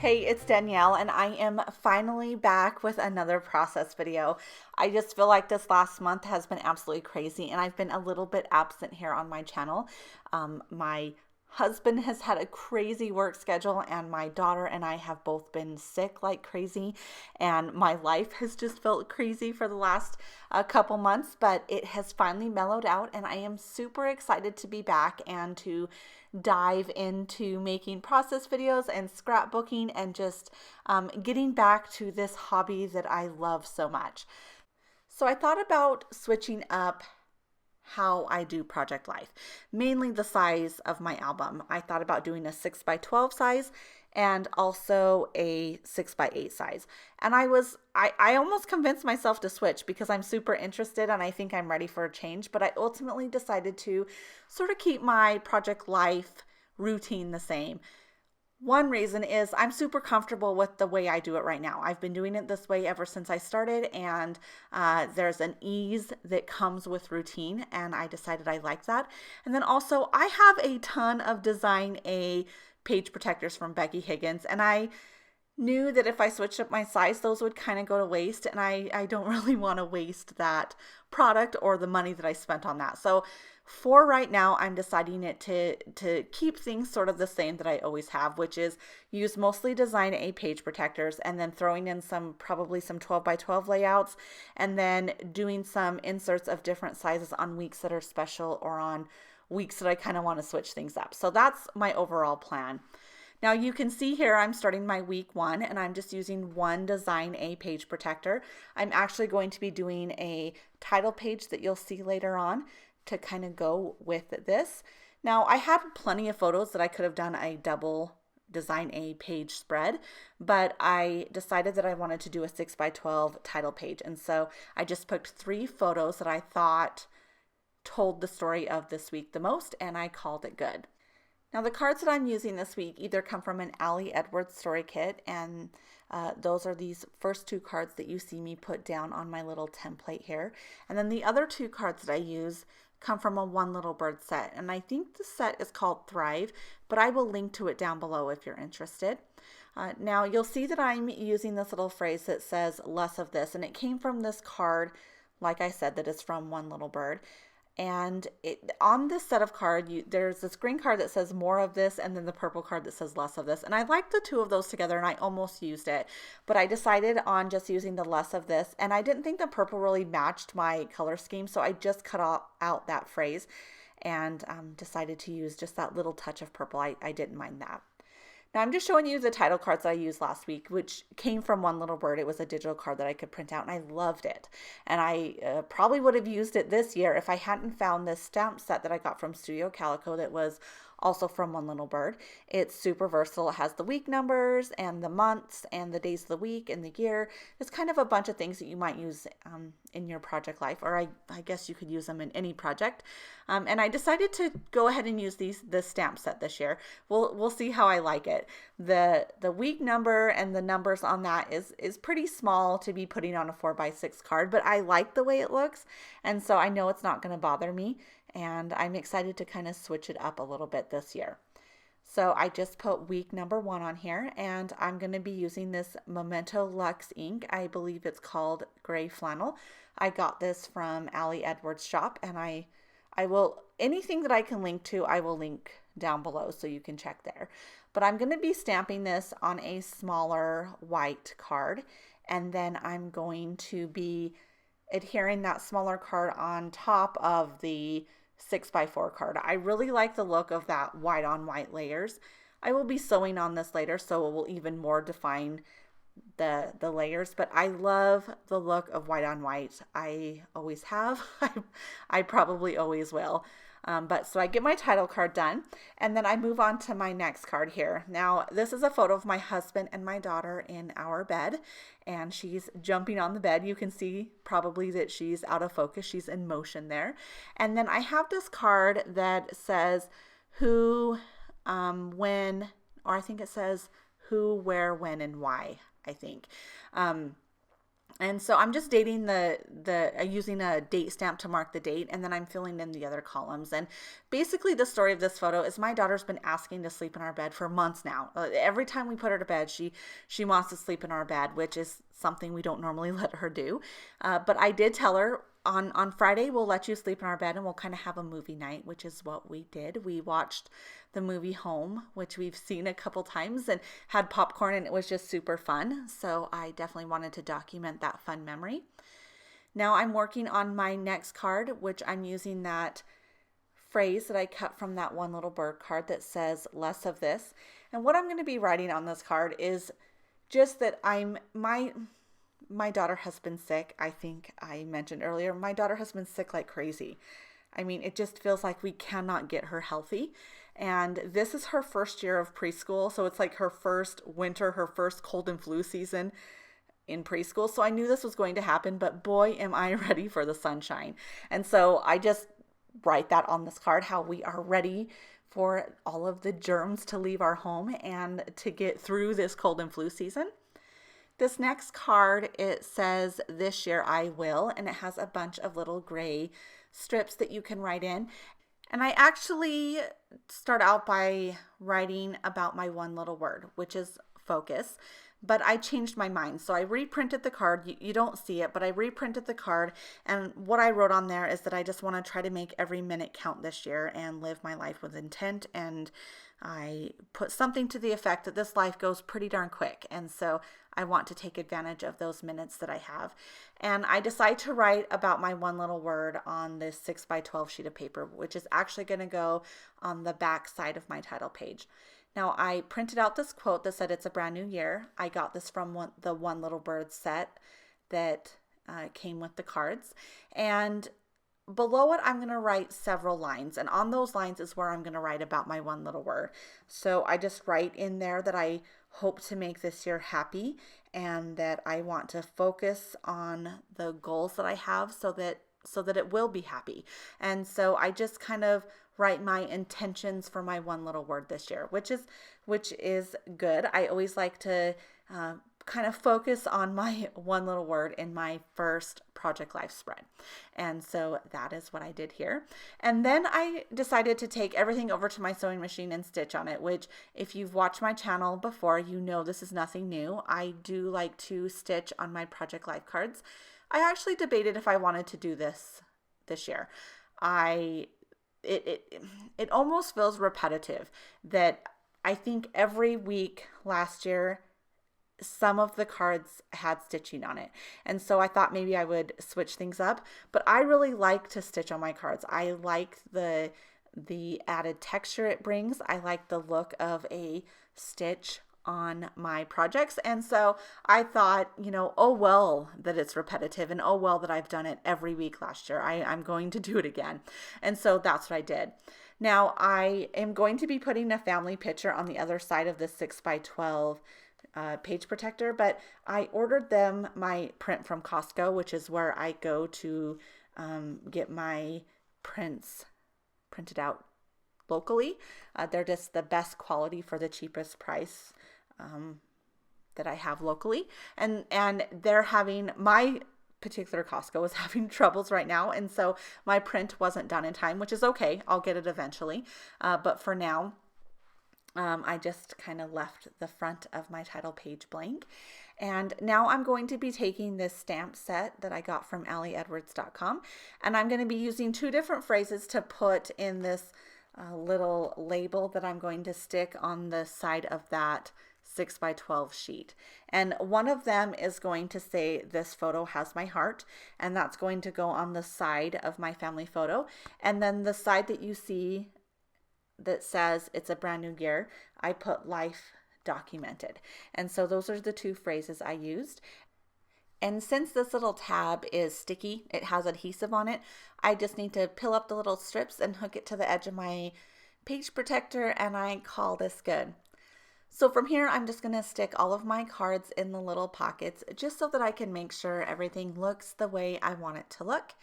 Hey, it's Danielle, and I am finally back with another process video. I just feel like this last month has been absolutely crazy, and I've been a little bit absent here on my channel. My husband has had a crazy work schedule, and my daughter and I have both been sick like crazy, and my life has just felt crazy for the last couple months, but it has finally mellowed out, and I am super excited to be back and to dive into making process videos and scrapbooking and just getting back to this hobby that I love so much. So I thought about switching up how I do Project Life, mainly the size of my album. I thought about doing a 6 by 12 size and also a 6 by 8 size. And I almost convinced myself to switch because I'm super interested and I think I'm ready for a change, but I ultimately decided to sort of keep my Project Life routine the same. One reason is I'm super comfortable with the way I do it right now. I've been doing it this way ever since I started, and there's an ease that comes with routine, and I decided I like that. And then also, I have a ton of Design A page protectors from Becky Higgins, and I knew that if I switched up my size, those would kind of go to waste, and I don't really want to waste that product or the money that I spent on that. So for right now, I'm deciding it to keep things sort of the same that I always have, which is use mostly Design A page protectors and then throwing in probably some 12 by 12 layouts, and then doing some inserts of different sizes on weeks that are special or on weeks that I kind of want to switch things up. So that's my overall plan. Now you can see here I'm starting my week 1 and I'm just using one Design A page protector. I'm actually going to be doing a title page that you'll see later on to kind of go with this. Now I had plenty of photos that I could have done a double Design A page spread, but I decided that I wanted to do a 6 by 12 title page. And so I just picked 3 photos that I thought told the story of this week the most, and I called it good. Now the cards that I'm using this week either come from an Ali Edwards story kit, and those are these first 2 cards that you see me put down on my little template here. And then the other 2 cards that I use come from a One Little Bird set, and I think the set is called Thrive, but I will link to it down below if you're interested. Now you'll see that I'm using this little phrase that says less of this, and it came from this card, like I said, that is from One Little Bird. And on this set of card, there's this green card that says more of this, and then the purple card that says less of this. And I like the 2 of those together, and I almost used it, but I decided on just using the less of this. And I didn't think the purple really matched my color scheme, so I just cut out that phrase and decided to use just that little touch of purple. I didn't mind that. Now I'm just showing you the title cards that I used last week, which came from One Little Bird. It was a digital card that I could print out, and I loved it. And I probably would have used it this year if I hadn't found this stamp set that I got from Studio Calico that was also from One Little Bird. It's super versatile. It has the week numbers and the months and the days of the week and the year. It's kind of a bunch of things that you might use in your project life, or I guess you could use them in any project. And I decided to go ahead and use this stamp set this year. We'll see how I like it. The week number and the numbers on that is pretty small to be putting on a 4x6 card, but I like the way it looks, and so I know it's not going to bother me, and I'm excited to kind of switch it up a little bit this year. So I just put week number 1 on here, and I'm going to be using this Memento Luxe ink. I believe it's called Gray Flannel. I got this from Ali Edwards' shop, and I will, anything that I can link to, I will link down below so you can check there. But I'm going to be stamping this on a smaller white card, and then I'm going to be adhering that smaller card on top of the 6x4 card. I really like the look of that white on white layers. I will be sewing on this later, so it will even more define the layers, but I love the look of white on white. I always have. I probably always will. But so I get my title card done, and then I move on to my next card here. Now, this is a photo of my husband and my daughter in our bed, and she's jumping on the bed. You can see probably that she's out of focus. She's in motion there. And then I have this card that says who, when, or I think it says who, where, when, and why, I think. And so I'm just dating using a date stamp to mark the date, and then I'm filling in the other columns. And basically the story of this photo is my daughter's been asking to sleep in our bed for months now. Every time we put her to bed, she wants to sleep in our bed, which is something we don't normally let her do. But I did tell her on Friday, we'll let you sleep in our bed and we'll kind of have a movie night, which is what we did. We watched the movie Home, which we've seen a couple times, and had popcorn, and it was just super fun. So I definitely wanted to document that fun memory. Now I'm working on my next card, which I'm using that phrase that I cut from that one little bird card that says less of this. And what I'm going to be writing on this card is just that my daughter has been sick. I think I mentioned earlier, my daughter has been sick like crazy. I mean, it just feels like we cannot get her healthy. And this is her first year of preschool. So it's like her first winter, her first cold and flu season in preschool. So I knew this was going to happen, but boy, am I ready for the sunshine. And so I just write that on this card, how we are ready for all of the germs to leave our home and to get through this cold and flu season. This next card, it says, "This year I will," and it has a bunch of little gray strips that you can write in. And I actually start out by writing about my one little word, which is focus. But I changed my mind. So I reprinted the card. You don't see it, but I reprinted the card. And what I wrote on there is that I just want to try to make every minute count this year and live my life with intent. And I put something to the effect that this life goes pretty darn quick. And so I want to take advantage of those minutes that I have. And I decide to write about my one little word on this 6x12 sheet of paper, which is actually going to go on the back side of my title page. Now, I printed out this quote that said it's a brand new year. I got this from the One Little Bird set that came with the cards. And below it, I'm going to write several lines. And on those lines is where I'm going to write about my one little word. So I just write in there that I hope to make this year happy and that I want to focus on the goals that I have so that it will be happy. And so I just kind of write my intentions for my one little word this year, which is good. I always like to kind of focus on my one little word in my first Project Life spread. And so that is what I did here. And then I decided to take everything over to my sewing machine and stitch on it, which if you've watched my channel before, you know this is nothing new. I do like to stitch on my Project Life cards. I actually debated if I wanted to do this year. It almost feels repetitive that I think every week last year some of the cards had stitching on it. And so I thought maybe I would switch things up, but I really like to stitch on my cards. I like the added texture it brings. I like the look of a stitch on my projects. And so I thought, oh well that it's repetitive, and oh well that I've done it every week last year. I'm going to do it again. And so that's what I did. Now I am going to be putting a family picture on the other side of the 6x12 page protector, but I ordered them my print from Costco, which is where I go to get my prints printed out locally. They're just the best quality for the cheapest price that I have locally. And they're having, my particular Costco is having troubles right now. And so my print wasn't done in time, which is okay. I'll get it eventually. But for now, I just kind of left the front of my title page blank. And now I'm going to be taking this stamp set that I got from AllieEdwards.com, and I'm going to be using two different phrases to put in this little label that I'm going to stick on the side of that 6x12 sheet. And one of them is going to say, "This photo has my heart," and that's going to go on the side of my family photo. And then the side that you see that says "It's a brand new year," I put "Life documented." And so those are the two phrases I used. And since this little tab is sticky, it has adhesive on it, I just need to peel up the little strips and hook it to the edge of my page protector, and I call this good. So from here, I'm just going to stick all of my cards in the little pockets just so that I can make sure everything looks the way I want it to look.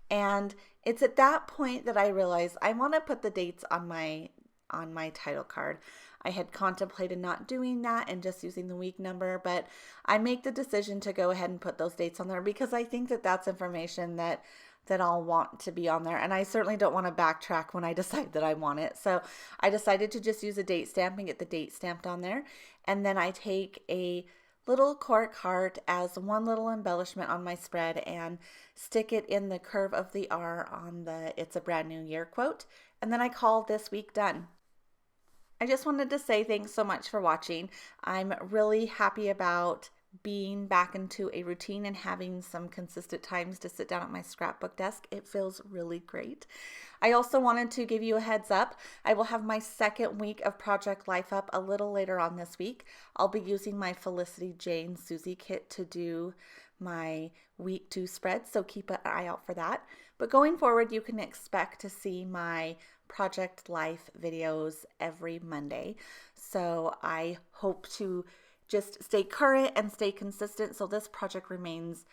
And it's at that point that I realize I want to put the dates on my on my title card. I had contemplated not doing that and just using the week number, but I make the decision to go ahead and put those dates on there because I think that that's information that I'll want to be on there. And I certainly don't want to backtrack when I decide that I want it. So I decided to just use a date stamp and get the date stamped on there. And then I take a little cork heart as one little embellishment on my spread and stick it in the curve of the R on the "It's a Brand New Year" quote. And then I call this week done. I just wanted to say thanks so much for watching. I'm really happy about being back into a routine and having some consistent times to sit down at my scrapbook desk. It feels really great. I also wanted to give you a heads up. I will have my second week of Project Life up a little later on this week. I'll be using my Felicity Jane Susie kit to do my week 2 spread, so keep an eye out for that. But going forward, you can expect to see my Project Life videos every Monday. So I hope to just stay current and stay consistent so this project remains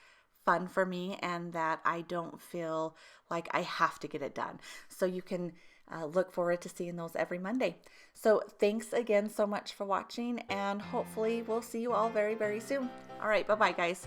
fun for me and that I don't feel like I have to get it done. So you can look forward to seeing those every Monday. So thanks again so much for watching, and hopefully we'll see you all very, very soon. All right, bye-bye, guys.